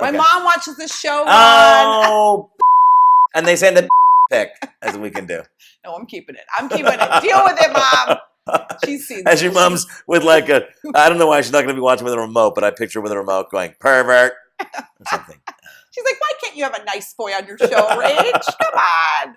My Okay. mom watches this show, Ron. Oh, and they send the pic, as we can do. No, I'm keeping it. I'm keeping it. Deal with it, Mom. She's seen As your mom's with like a, I don't know why she's not going to be watching with a remote, but I picture her with a remote going, pervert, or something. She's like, why can't you have a nice boy on your show, Rach? Come on.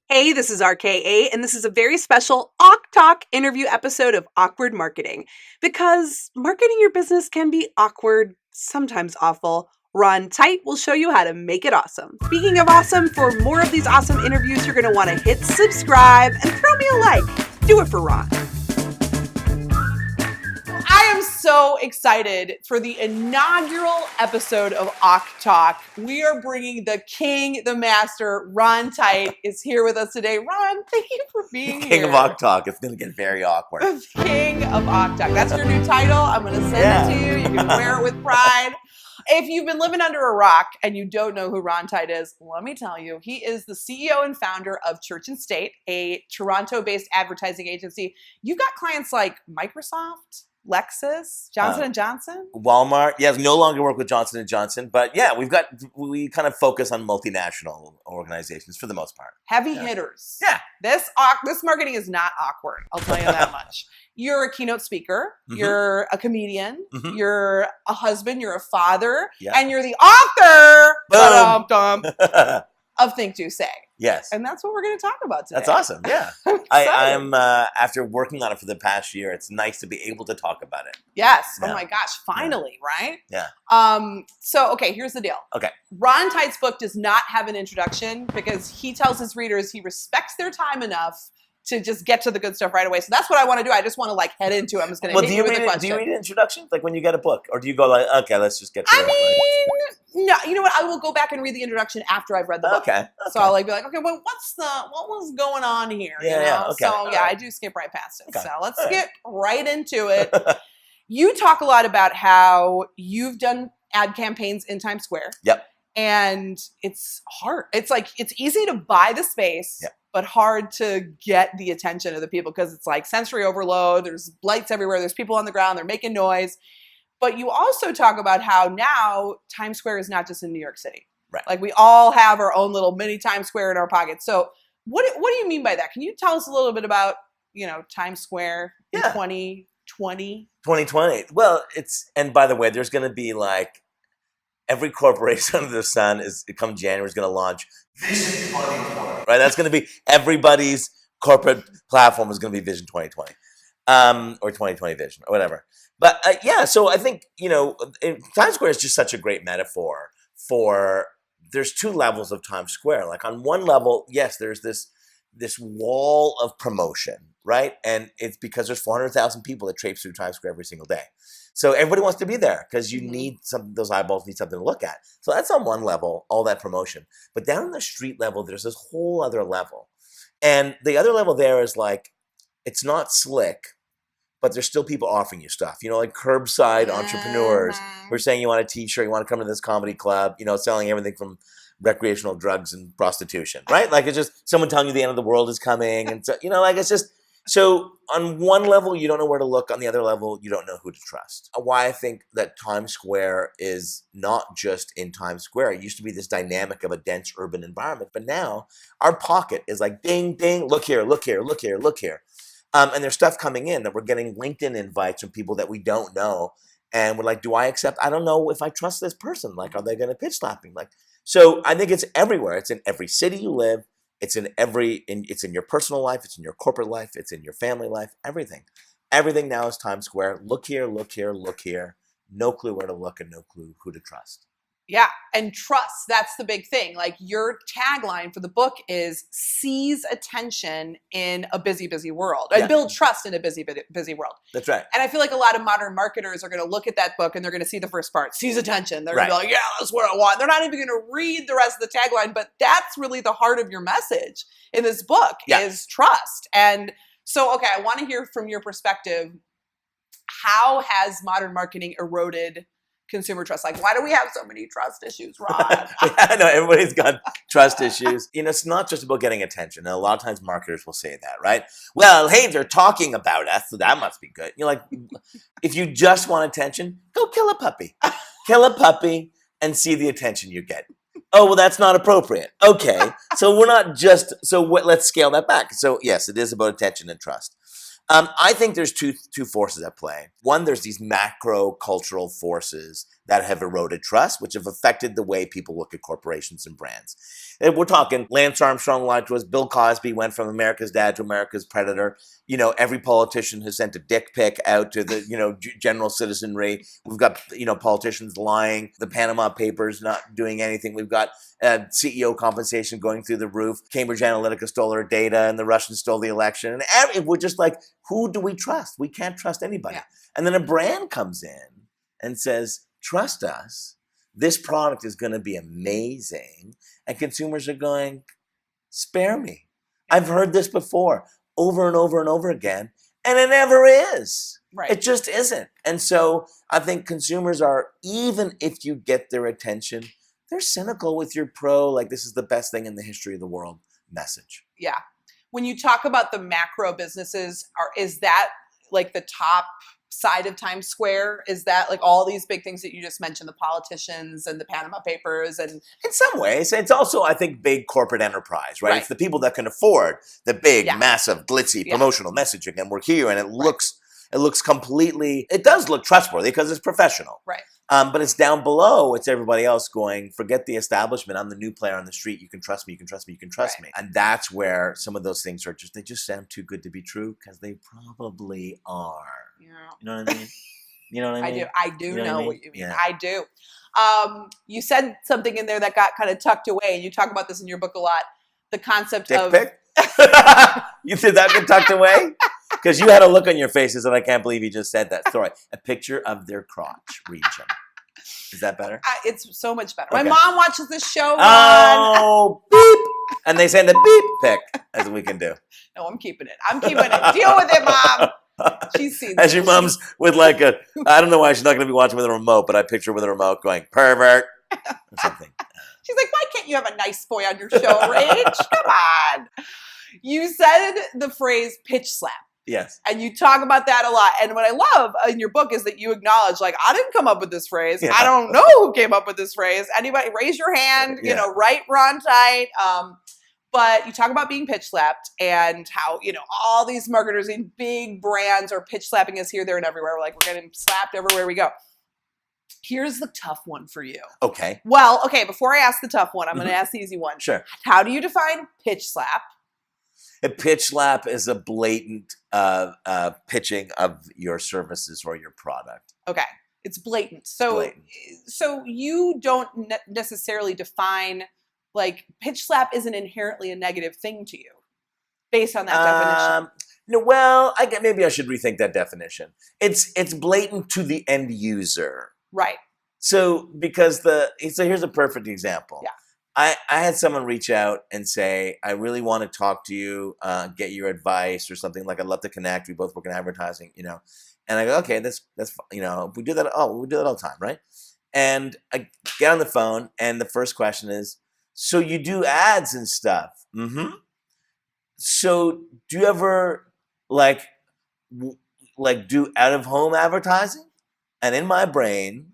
Hey, this is RKA, and this is a very special Talk interview episode of Awkward Marketing. Because marketing your business can be awkward, sometimes awful. Ron Tite will show you how to make it awesome. Speaking of awesome, for more of these awesome interviews, you're going to want to hit subscribe and throw me a like. Do it for Ron. I am so excited for the inaugural episode of Talk. We are bringing the king, the master, Ron Tite is here with us today. Ron, thank you for being here. King of Talk. It's going to get very awkward. King of Talk. That's your new title. I'm going to send it to you. You can wear it with pride. If you've been living under a rock and you don't know who Ron Tite is, let me tell you, he is the CEO and founder of Church and State, a Toronto-based advertising agency. You've got clients like Microsoft, Lexus, Johnson & Johnson? Walmart. Yeah, no longer work with Johnson & Johnson. But yeah, we kind of focus on multinational organizations for the most part. Heavy hitters. Yeah. This marketing is not awkward. I'll tell you that much. You're a keynote speaker. Mm-hmm. You're a comedian. Mm-hmm. You're a husband. You're a father. Yeah. And you're the author of Think, Do, Say. Yes. And that's what we're going to talk about today. That's awesome. Yeah. I'm after working on it for the past year, it's nice to be able to talk about it. Yes. Yeah. Oh my gosh. Finally, right? Yeah. So, okay, here's the deal. Okay. Ron Tite's book does not have an introduction because he tells his readers he respects their time enough to just get to the good stuff right away. So that's what I want to do. I just want to like head into it. I'm just going to hit you with a question. Do you read an introduction? Like when you get a book? Or do you go like, okay, let's just get to it? No, you know what? I will go back and read the introduction after I've read the book. Okay. So I'll like be like, okay, well, what was going on here? Yeah, you know? yeah. Okay. So yeah, I do skip right past it. Okay. So let's get right into it. You talk a lot about how you've done ad campaigns in Times Square. Yep. And it's hard. It's like, it's easy to buy the space. Yep. But hard to get the attention of the people because it's like sensory overload. There's lights everywhere. There's people on the ground. They're making noise. But you also talk about how now Times Square is not just in New York City. Right. Like we all have our own little mini Times Square in our pockets. So what do you mean by that? Can you tell us a little bit about, Times Square in 2020? 2020. Well, and by the way, there's going to be like every corporation under the sun come January is going to launch Vision 2020. Right, that's going to be everybody's corporate platform is going to be Vision 2020, or 2020 Vision, or whatever. But so I think Times Square is just such a great metaphor for. There's two levels of Times Square. Like on one level, yes, there's this wall of promotion, right, and it's because there's 400,000 people that traipse through Times Square every single day. So everybody wants to be there because you need those eyeballs need something to look at. So that's on one level, all that promotion. But down on the street level, there's this whole other level. And the other level there is like, it's not slick, but there's still people offering you stuff. Like curbside entrepreneurs who are saying you want a t-shirt, you want to come to this comedy club, selling everything from recreational drugs and prostitution, right? Like it's just someone telling you the end of the world is coming. And so, it's just, so on one level, you don't know where to look. On the other level, you don't know who to trust. Why I think that Times Square is not just in Times Square. It used to be this dynamic of a dense urban environment. But now our pocket is like, ding, ding, look here, look here, look here, look here. And there's stuff coming in that we're getting LinkedIn invites from people that we don't know. And we're like, do I accept? I don't know if I trust this person. Like, are they going to pitch slap me? So I think it's everywhere. It's in every city you live. It's in it's in your personal life. It's in your corporate life. It's in your family life. Everything. Everything now is Times Square. Look here, look here, look here. No clue where to look and no clue who to trust. Yeah. And trust, that's the big thing. Like your tagline for the book is seize attention in a busy, busy world. And build trust in a busy, busy world. That's right. And I feel like a lot of modern marketers are going to look at that book and they're going to see the first part, seize attention. They're going to be like, yeah, that's what I want. They're not even going to read the rest of the tagline, but that's really the heart of your message in this book is trust. And so, okay, I want to hear from your perspective, how has modern marketing eroded consumer trust? Like, why do we have so many trust issues, Ron? I know everybody's got trust issues. It's not just about getting attention. And a lot of times marketers will say that, right? Well, hey, they're talking about us, so that must be good. You're like, if you just want attention, go kill a puppy. Kill a puppy and see the attention you get. Oh, well, that's not appropriate. Okay, so we're not just, let's scale that back. So yes, it is about attention and trust. I think there's two forces at play. One, there's these macro cultural forces that have eroded trust, which have affected the way people look at corporations and brands. And we're talking Lance Armstrong lied to us. Bill Cosby went from America's dad to America's predator. Every politician has sent a dick pic out to the, general citizenry. We've got, politicians lying, the Panama Papers not doing anything. We've got CEO compensation going through the roof. Cambridge Analytica stole our data and the Russians stole the election. And we're just like, who do we trust? We can't trust anybody. Yeah. And then a brand comes in and says, trust us. This product is going to be amazing. And consumers are going, spare me. I've heard this before over and over and over again. And it never is. Right. It just isn't. And so I think consumers are, even if you get their attention, they're cynical with your like, this is the best thing in the history of the world message. Yeah. When you talk about the macro businesses, is that like the top side of Times Square? Is that like all these big things that you just mentioned, the politicians and the Panama Papers? And in some ways, it's also, I think, big corporate enterprise, right? It's the people that can afford the big, massive, glitzy promotional messaging. And we're here and it looks completely, it does look trustworthy because it's professional. Right. But it's down below, it's everybody else going, forget the establishment, I'm the new player on the street, you can trust me, you can trust me, you can trust me. And that's where some of those things they just sound too good to be true, because they probably are. Yeah. You know what I mean? You know what I mean? I do know what you mean. Yeah. I do. You said something in there that got kind of tucked away, and you talk about this in your book a lot, the concept of... Dick pic? You did that get tucked away? Because you had a look on your faces and I can't believe you just said that. Sorry. A picture of their crotch region. Is that better? It's so much better. Okay. My mom watches this show. Oh, beep. And they send a beep pic, as we can do. No, I'm keeping it. Deal with it, Mom. She's seen as your mom's with like I don't know why she's not going to be watching with a remote, but I picture her with a remote going, pervert, or something. She's like, why can't you have a nice boy on your show, Rach? Come on. You said the phrase pitch slap. Yes. And you talk about that a lot. And what I love in your book is that you acknowledge, like, I didn't come up with this phrase. Yeah. I don't know who came up with this phrase. Anybody, raise your hand, write Ron Tite. But you talk about being pitch slapped and how, all these marketers in big brands are pitch slapping us here, there, and everywhere. We're getting slapped everywhere we go. Here's the tough one for you. Okay. Well, okay, before I ask the tough one, I'm going to ask the easy one. Sure. How do you define pitch slap? A pitch slap is a blatant pitching of your services or your product. Okay. It's blatant. So you don't necessarily define, like, pitch slap isn't inherently a negative thing to you based on that definition. No, well, maybe I should rethink that definition. It's blatant to the end user. Right. So here's a perfect example. Yeah. I had someone reach out and say, I really want to talk to you, get your advice or something, like, I'd love to connect. We both work in advertising, And I go, okay, that's we do that. We do that all the time, right? And I get on the phone and the first question is, so you do ads and stuff? Mm-hmm. So do you ever do out of home advertising? And in my brain,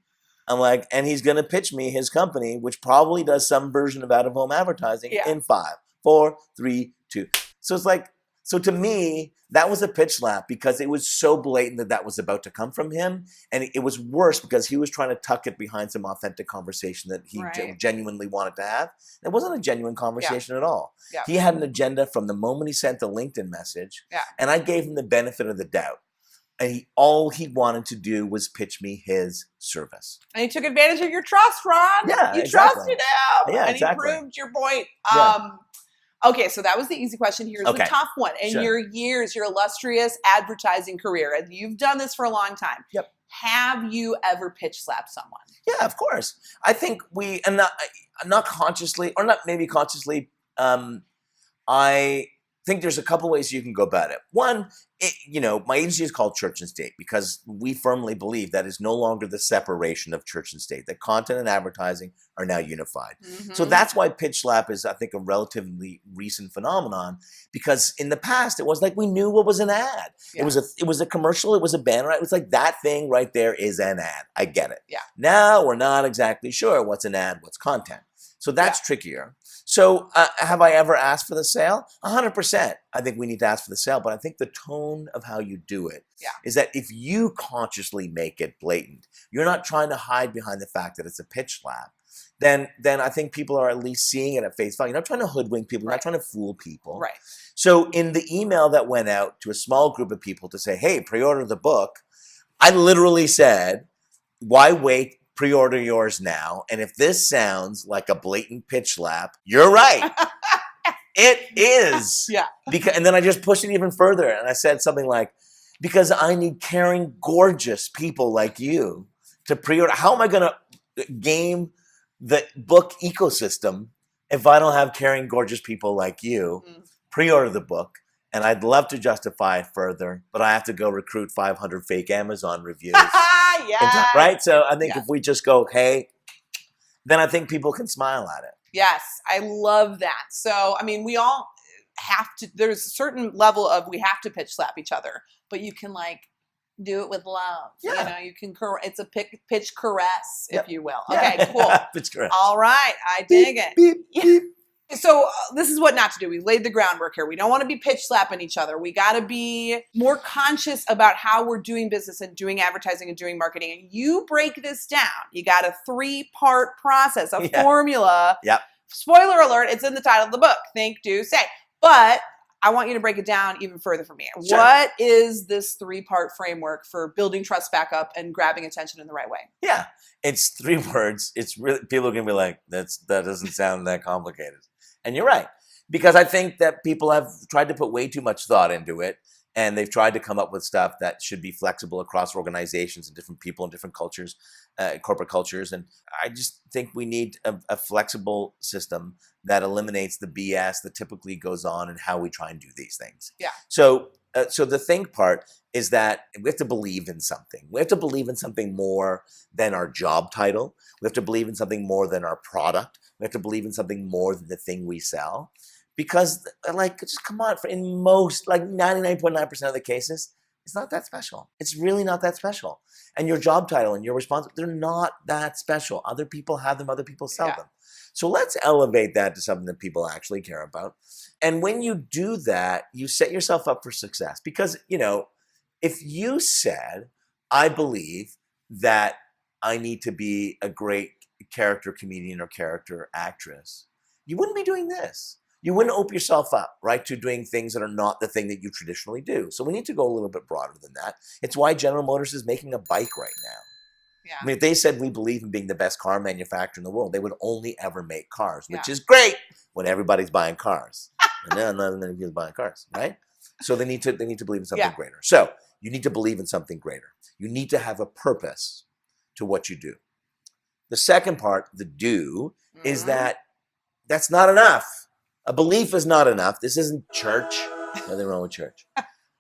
I'm like, and he's going to pitch me his company, which probably does some version of out-of-home advertising in 5, 4, 3, 2. So it's like, so to me, that was a pitch slap because it was so blatant that was about to come from him. And it was worse because he was trying to tuck it behind some authentic conversation that he genuinely wanted to have. It wasn't a genuine conversation at all. Yeah. He had an agenda from the moment he sent the LinkedIn message. Yeah. And I gave him the benefit of the doubt. And all he wanted to do was pitch me his service. And he took advantage of your trust, Ron. Yeah, you trusted him. Yeah, and he proved your point. Yeah. Okay, so that was the easy question. Here's the tough one. In your illustrious advertising career, and you've done this for a long time. Yep. Have you ever pitch slapped someone? Yeah, of course. I think not consciously, or not maybe consciously. I think there's a couple ways you can go about it. One, my agency is called Church and State because we firmly believe that is no longer the separation of church and state, that content and advertising are now unified. So that's why pitch slap is, I think, a relatively recent phenomenon, because in the past, it was like we knew what was an ad. Yes. It was a commercial, it was a banner, it was like that thing right there is an ad. I get it. Yeah. Now we're not exactly sure what's an ad, what's content. So that's trickier. So have I ever asked for the sale? 100%. I think we need to ask for the sale, but I think the tone of how you do it is that if you consciously make it blatant, you're not trying to hide behind the fact that it's a pitch slap, then I think people are at least seeing it at face value. You're not trying to hoodwink people. You're not trying to fool people. Right. So in the email that went out to a small group of people to say, hey, pre-order the book, I literally said, why wait? Pre-order yours now. And if this sounds like a blatant pitch slap, you're right. It is. Yeah. And then I just pushed it even further. And I said something like, because I need caring, gorgeous people like you to pre-order. How am I going to game the book ecosystem if I don't have caring, gorgeous people like you? Pre-order the book. And I'd love to justify it further, but I have to go recruit 500 fake Amazon reviews. Right? So I think if we just go, hey, then I think people can smile at it. Yes, I love that. So, I mean, we all have to, there's a certain level of we have to pitch slap each other, but you can do it with love. Yeah. You can, it's a pitch caress, if you will. Yeah. Okay, cool. Pitch caress. All right, I dig it. Beep, beep. So this is what not to do. We've laid the groundwork here. We don't want to be pitch slapping each other. We got to be more conscious about how we're doing business and doing advertising and doing marketing. And you break this down. You got a 3-part process, a formula. Yep. Spoiler alert, it's in the title of the book, Think, Do, Say. But I want you to break it down even further for me. Sure. What is this 3-part framework for building trust back up and grabbing attention in the right way? Yeah. It's 3 words. It's really, people are going to be like, that doesn't sound that complicated. And you're right, because I think that people have tried to put way too much thought into it, and they've tried to come up with stuff that should be flexible across organizations and different people and different cultures, corporate cultures. And I just think we need a flexible system that eliminates the BS that typically goes on in how we try and do these things. Yeah. So the think part is that we have to believe in something. We have to believe in something more than our job title. We have to believe in something more than our product. We have to believe in something more than the thing we sell. Because, just come on, in most, 99.9% of the cases, it's not that special. It's really not that special. And your job title and your responsibility, they're not that special. Other people have them, other people sell them. So let's elevate that to something that people actually care about. And when you do that, you set yourself up for success. Because, if you said, I believe that I need to be a great character comedian or character actress, you wouldn't be doing this. You wouldn't open yourself up, right, to doing things that are not the thing that you traditionally do. So we need to go a little bit broader than that. It's why General Motors is making a bike right now. Yeah. I mean, if they said we believe in being the best car manufacturer in the world, they would only ever make cars, which is great when everybody's buying cars. And now not many people buying cars, right? So they need to believe in something greater. So you need to believe in something greater. You need to have a purpose to what you do. The second part, the do, is that's not enough. A belief is not enough. This isn't church. Nothing wrong with church.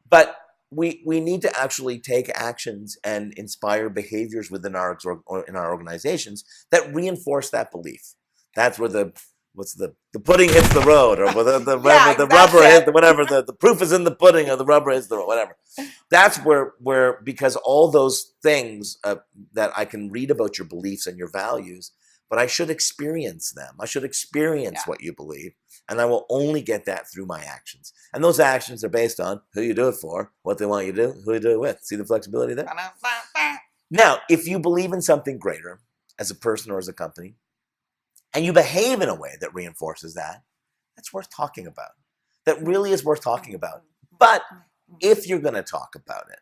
But we need to actually take actions and inspire behaviors within our organizations that reinforce that belief. That's where the pudding hits the road, or the rubber hits whatever. The proof is in the pudding, or the rubber hits the road, whatever. That's where because all those things that I can read about your beliefs and your values, but I should experience them. I should experience what you believe, and I will only get that through my actions. And those actions are based on who you do it for, what they want you to do, who you do it with. See the flexibility there? Now, if you believe in something greater as a person or as a company, and you behave in a way that reinforces that, that's worth talking about. That really is worth talking about. But if you're going to talk about it,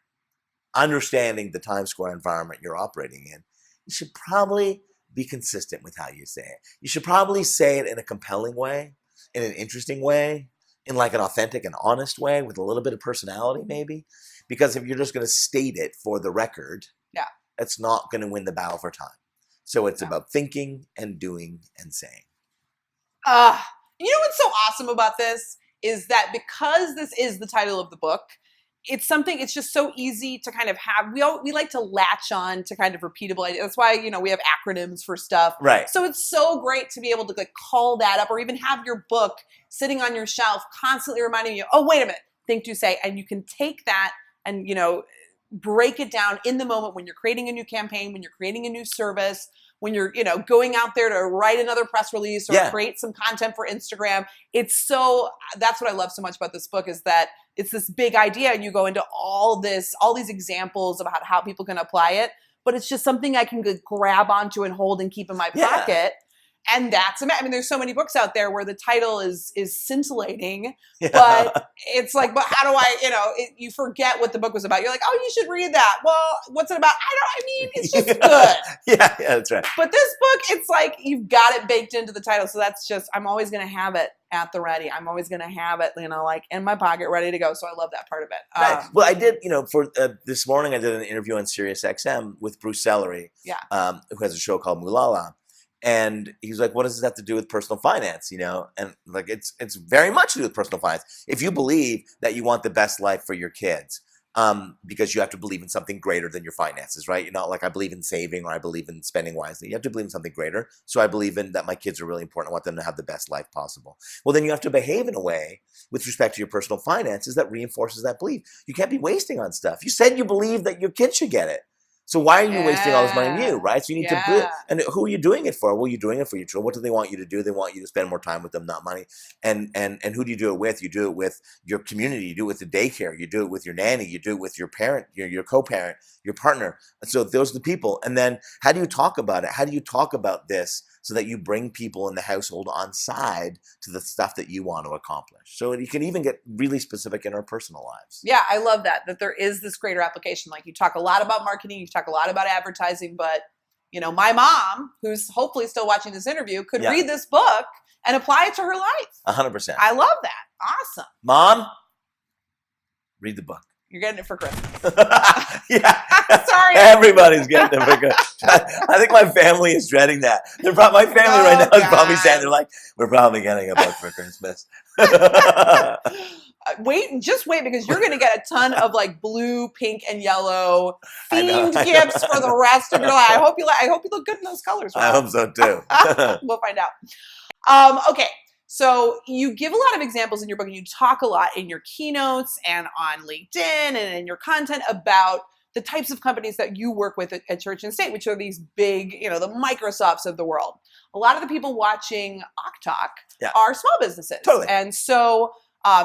understanding the Times Square environment you're operating in, you should probably be consistent with how you say it. You should probably say it in a compelling way, in an interesting way, in an authentic and honest way with a little bit of personality maybe. Because if you're just going to state it for the record, it's not going to win the battle for time. So it's about thinking and doing and saying. You know what's so awesome about this is that because this is the title of the book, it's something, it's just so easy to kind of have, we like to latch on to kind of repeatable ideas. That's why, we have acronyms for stuff. Right. So it's so great to be able to like call that up, or even have your book sitting on your shelf constantly reminding you, oh, wait a minute, think, do, say. And you can take that and, break it down in the moment when you're creating a new campaign, when you're creating a new service, when you're, going out there to write another press release or create some content for Instagram. That's what I love so much about this book, is that it's this big idea and you go into all these examples about how people can apply it, but it's just something I can grab onto and hold and keep in my pocket. And that's, I mean, there's so many books out there where the title is scintillating, but it's like, but how do I, you forget what the book was about. You're like, oh, you should read that. Well, what's it about? It's just good. Yeah, that's right. But this book, it's like, you've got it baked into the title. So that's just, I'm always going to have it at the ready. I'm always going to have it, like in my pocket, ready to go. So I love that part of it. Right. Well, I did, for this morning, I did an interview on Sirius XM with Bruce Sellery, who has a show called Mulala. And he's like, what does this have to do with personal finance? And like, it's very much to do with personal finance. If you believe that you want the best life for your kids, because you have to believe in something greater than your finances, right? You're not like, I believe in saving or I believe in spending wisely. You have to believe in something greater. So I believe in that my kids are really important. I want them to have the best life possible. Well, then you have to behave in a way with respect to your personal finances that reinforces that belief. You can't be wasting on stuff. You said you believe that your kids should get it. So why are you wasting all this money on you, right? So you need to, and who are you doing it for? Well, you're doing it for your children. What do they want you to do? They want you to spend more time with them, not money. And who do you do it with? You do it with your community. You do it with the daycare. You do it with your nanny. You do it with your parent, your co-parent, your partner. So those are the people. And then how do you talk about it? How do you talk about this so that you bring people in the household on side to the stuff that you want to accomplish? So you can even get really specific in our personal lives. Yeah, I love that there is this greater application. Like, you talk a lot about marketing, you talk a lot about advertising, but my mom, who's hopefully still watching this interview, could read this book and apply it to her life. 100%. I love that. Awesome. Mom, read the book. You're getting it for Christmas. Yeah. Sorry. Everybody's getting it for Christmas. I think my family is dreading that. My family right now is probably saying, they're like, we're probably getting a book for Christmas. Just wait, because you're going to get a ton of like blue, pink, and yellow themed gifts for the rest of your life. I hope you look good in those colors. Rob. I hope so too. We'll find out. Okay. So you give a lot of examples in your book, and you talk a lot in your keynotes and on LinkedIn and in your content about the types of companies that you work with at Church and State, which are these big, the Microsofts of the world. A lot of the people watching Talk are small businesses. Totally. And so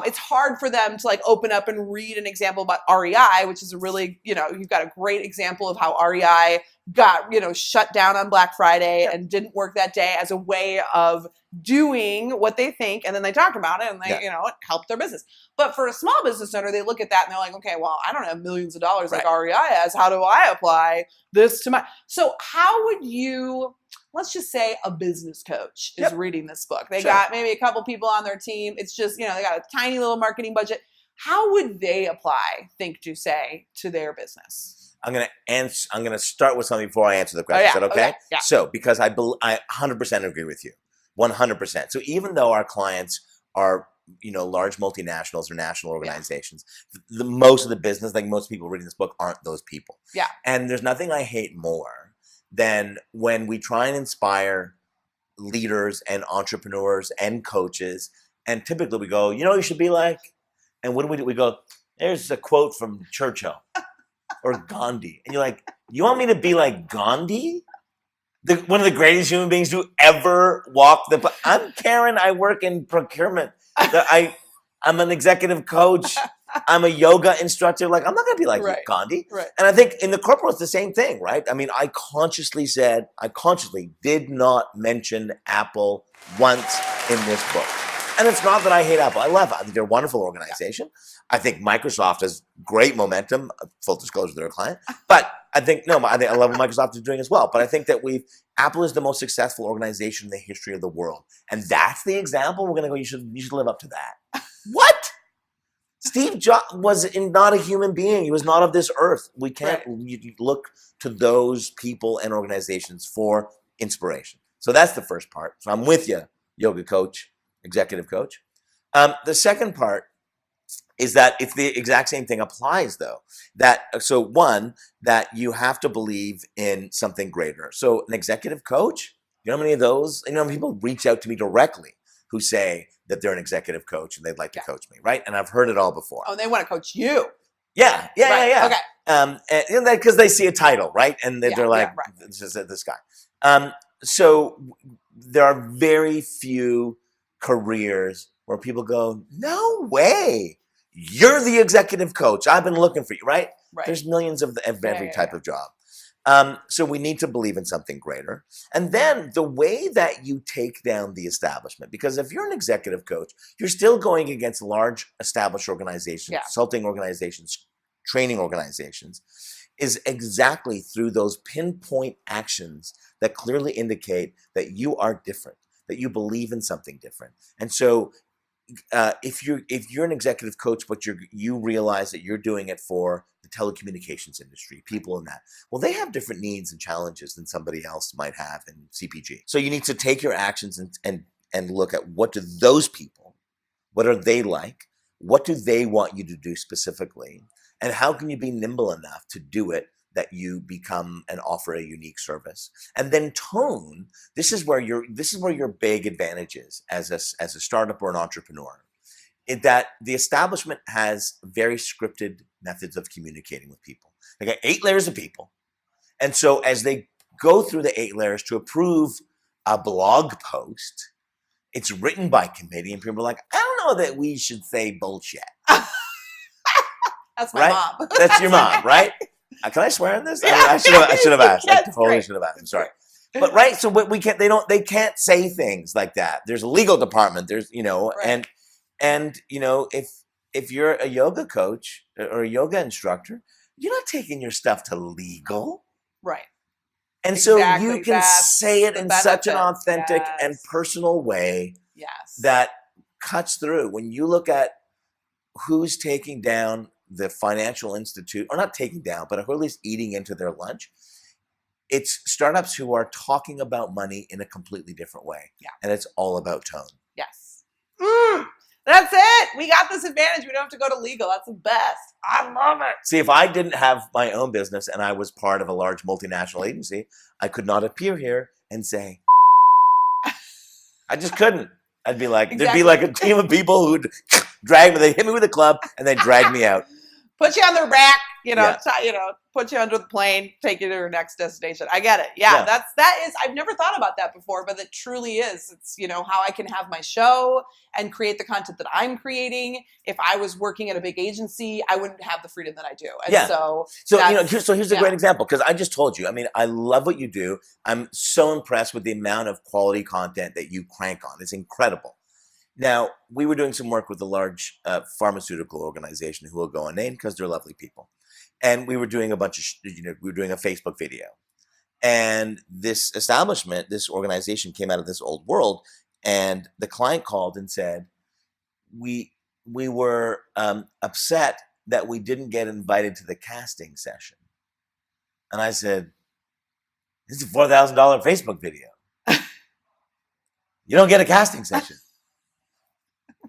it's hard for them to like open up and read an example about REI, which is a really, you've got a great example of how REI got, shut down on Black Friday and didn't work that day as a way of doing what they think. And then they talk about it and they, it helped their business. But for a small business owner, they look at that and they're like, okay, well, I don't have millions of dollars like REI has. How do I apply this to my, so how would you, let's just say a business coach is reading this book. They got maybe a couple people on their team. It's just, they got a tiny little marketing budget. How would they apply Think, Do, Say to their business? I'm gonna start with something before I answer the question. Is that okay? Yeah. So, because I 100% agree with you, 100%. So even though our clients are, large multinationals or national organizations, the most of the business, like most people reading this book, aren't those people. Yeah. And there's nothing I hate more than when we try and inspire leaders and entrepreneurs and coaches, and typically we go, you should be like, and what do? We go, there's a quote from Churchill. Or Gandhi. And you're like, you want me to be like Gandhi? One of the greatest human beings to ever walk the... I'm Karen. I work in procurement. I'm an executive coach. I'm a yoga instructor. Like, I'm not going to be like Gandhi. Right. And I think in the corporate, it's the same thing, right? I mean, I consciously did not mention Apple once in this book. And it's not that I hate Apple. I love it. I think they're a wonderful organization. I think Microsoft has great momentum. Full disclosure, they're a client. But I love what Microsoft is doing as well. But I think that Apple is the most successful organization in the history of the world. And that's the example. We're going to go, you should live up to that. What? Steve Jobs was not a human being. He was not of this earth. We can't look to those people and organizations for inspiration. So that's the first part. So I'm with you, yoga coach, executive coach. The second part is that it's the exact same thing applies though. So one, that you have to believe in something greater. So an executive coach, you know how many of those, people reach out to me directly who say that they're an executive coach and they'd like to coach me, right? And I've heard it all before. Oh, they want to coach you. Yeah. Okay. And because they see a title, right? And they're like, this guy. So there are very few careers where people go, no way, you're the executive coach. I've been looking for you, right? There's millions of every type of job. So we need to believe in something greater. And then the way that you take down the establishment, because if you're an executive coach, you're still going against large established organizations, consulting organizations, training organizations, is exactly through those pinpoint actions that clearly indicate that you are different, that you believe in something different. And so if you're an executive coach, but you realize that you're doing it for the telecommunications industry, people in that, well, they have different needs and challenges than somebody else might have in CPG. So you need to take your actions and look at what do those people, what are they like? What do they want you to do specifically? And how can you be nimble enough to do it that you become and offer a unique service? And then tone, this is where your big advantage is as a startup or an entrepreneur, in that the establishment has very scripted methods of communicating with people. They got 8 layers of people. And so as they go through the 8 layers to approve a blog post, it's written by committee and people are like, I don't know that we should say bullshit. That's my mom. That's your mom, right? Can I swear on this? I should have asked. I totally should have asked. I'm sorry. But so we can't. They can't say things like that. There's a legal department. There's and if you're a yoga coach or a yoga instructor, you're not taking your stuff to legal, right? And so you can say it in such an authentic and personal way, that cuts through. When you look at who's taking down the financial institute, or not taking down, but who are at least eating into their lunch, it's startups who are talking about money in a completely different way. And it's all about tone. Yes. That's it. We got this advantage. We don't have to go to legal. That's the best. I love it. See, if I didn't have my own business and I was part of a large multinational agency, I could not appear here and say, I just couldn't. I'd be like, there'd be like a team of people who'd drag me. They hit me with a club and they drag me out. Put you on their back, put you under the plane, take you to your next destination. I get it. That is, I've never thought about that before, but it truly is. It's, how I can have my show and create the content that I'm creating. If I was working at a big agency, I wouldn't have the freedom that I do. And so here's a great example, because I just told you, I love what you do. I'm so impressed with the amount of quality content that you crank on. It's incredible. Now, we were doing some work with a large pharmaceutical organization who will go unnamed because they're lovely people. And we were doing we were doing a Facebook video. And this establishment, this organization came out of this old world. And the client called and said, we were upset that we didn't get invited to the casting session. And I said, this is a $4,000 Facebook video. You don't get a casting session.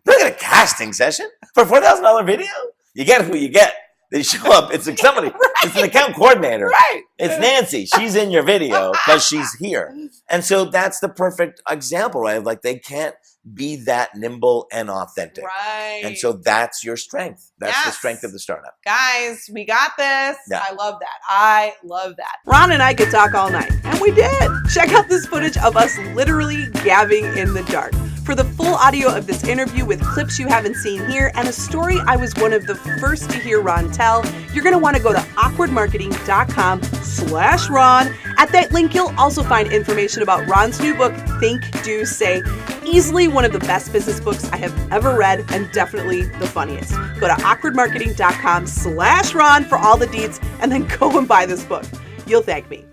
You don't get a casting session for a $4,000 video. You get who you get. They show up. It's like somebody. It's an account coordinator. Right. It's Nancy. She's in your video because she's here. And so that's the perfect example, right? Like they can't be that nimble and authentic. Right. And so that's your strength. That's the strength of the startup. Guys, we got this. Yeah. I love that. Ron and I could talk all night, and we did. Check out this footage of us literally gabbing in the dark. For the full audio of this interview with clips you haven't seen here and a story I was one of the first to hear Ron tell, you're going to want to go to awkwardmarketing.com/Ron. At that link, you'll also find information about Ron's new book, Think, Do, Say. Easily one of the best business books I have ever read and definitely the funniest. Go to awkwardmarketing.com/Ron for all the deeds and then go and buy this book. You'll thank me.